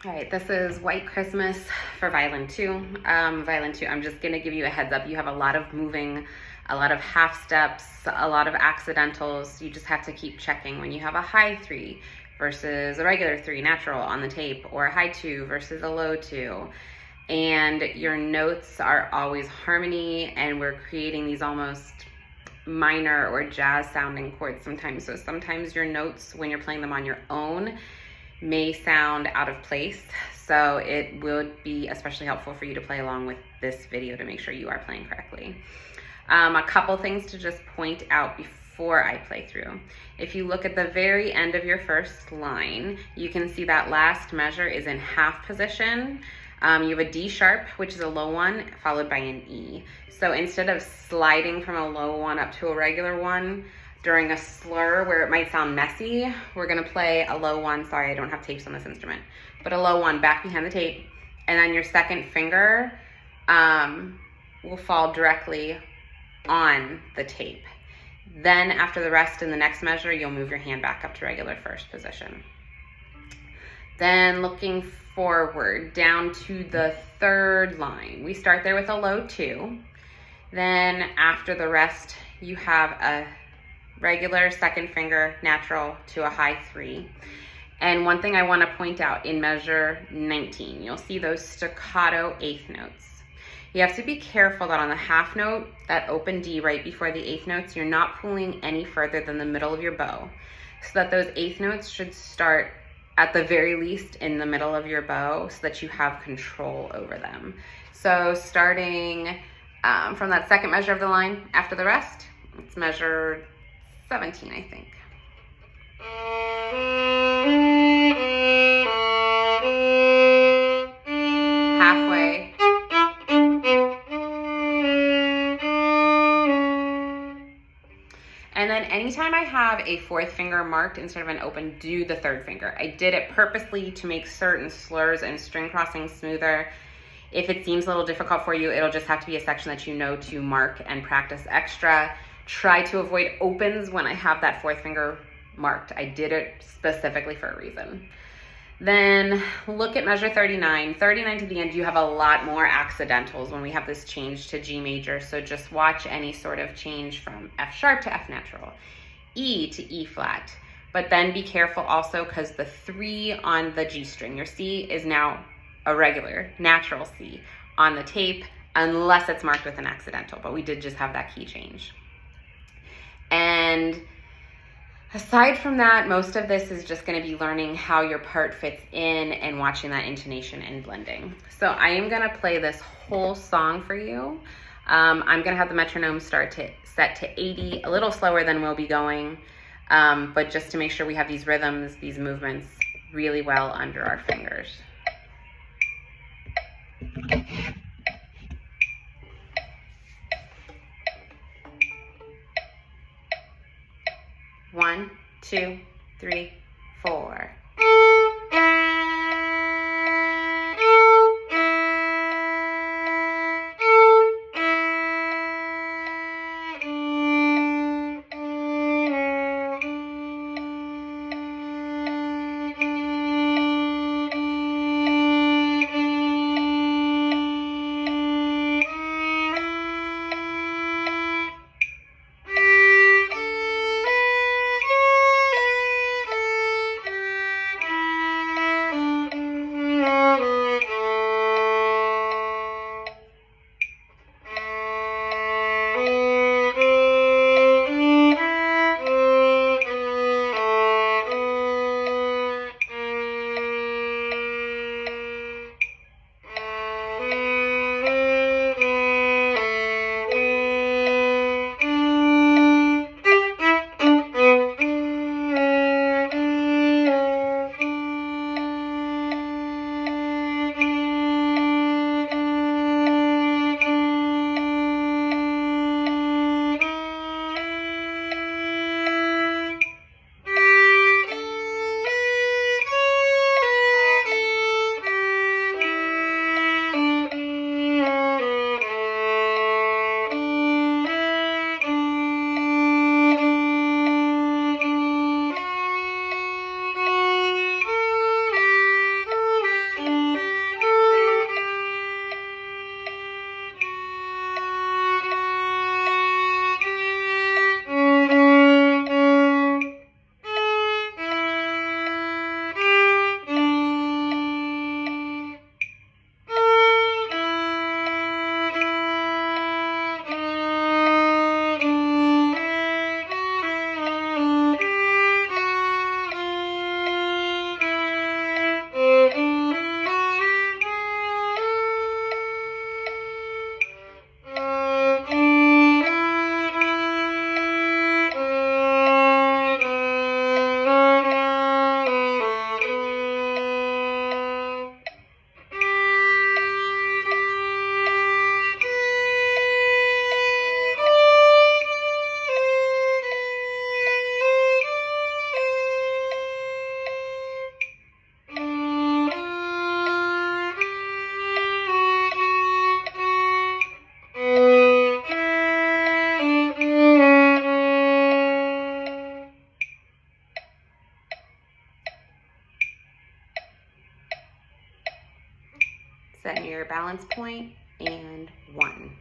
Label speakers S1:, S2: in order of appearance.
S1: All right, this is White Christmas for violin 2. Violin 2, I'm just going to give you a heads up. You have a lot of moving, a lot of half steps, a lot of accidentals. You just have to keep checking when you have a high 3 versus a regular 3 natural on the tape, or a high 2 versus a low 2. And your notes are always harmony, and we're creating these almost minor or jazz sounding chords sometimes. So sometimes your notes, when you're playing them on your own, may sound out of place. So it would be especially helpful for you to play along with this video to make sure you are playing correctly. A couple things to just point out before I play through. If you look at the very end of your first line, you can see that last measure is in half position. You have a D sharp, which is a low one, followed by an E. So instead of sliding from a low one up to a regular one, during a slur where it might sound messy, we're gonna play a low one. Sorry, I don't have tapes on this instrument, but a low one back behind the tape. And then your second finger will fall directly on the tape. Then after the rest in the next measure, you'll move your hand back up to regular first position. Then looking forward down to the third line, we start there with a low 2. Then after the rest, you have a regular second finger natural to a high 3. And one thing I want to point out in measure 19, you'll see those staccato eighth notes. You have to be careful that on the half note, that open D right before the eighth notes, you're not pulling any further than the middle of your bow, so that those eighth notes should start at the very least in the middle of your bow so that you have control over them. So starting from that second measure of the line after the rest, it's measure 17, I think. Halfway. And then anytime I have a fourth finger marked instead of an open, do the third finger. I did it purposely to make certain slurs and string crossings smoother. If it seems a little difficult for you, it'll just have to be a section that you know to mark and practice extra. Try to avoid opens when I have that fourth finger marked. I did it specifically for a reason. Then look at measure 39. 39 to the end, you have a lot more accidentals when we have this change to G major. So just watch any sort of change from F sharp to F natural, E to E flat. But then be careful also because the 3 on the G string, your C is now a regular natural C on the tape, unless it's marked with an accidental. But we did just have that key change. And aside from that, most of this is just going to be learning how your part fits in and watching that intonation and blending. So I am going to play this whole song for you. I'm going to have the metronome set to 80, a little slower than we'll be going, but just to make sure we have these rhythms, these movements really well under our fingers. One, 2, 3, 4. Set your balance point, and 1.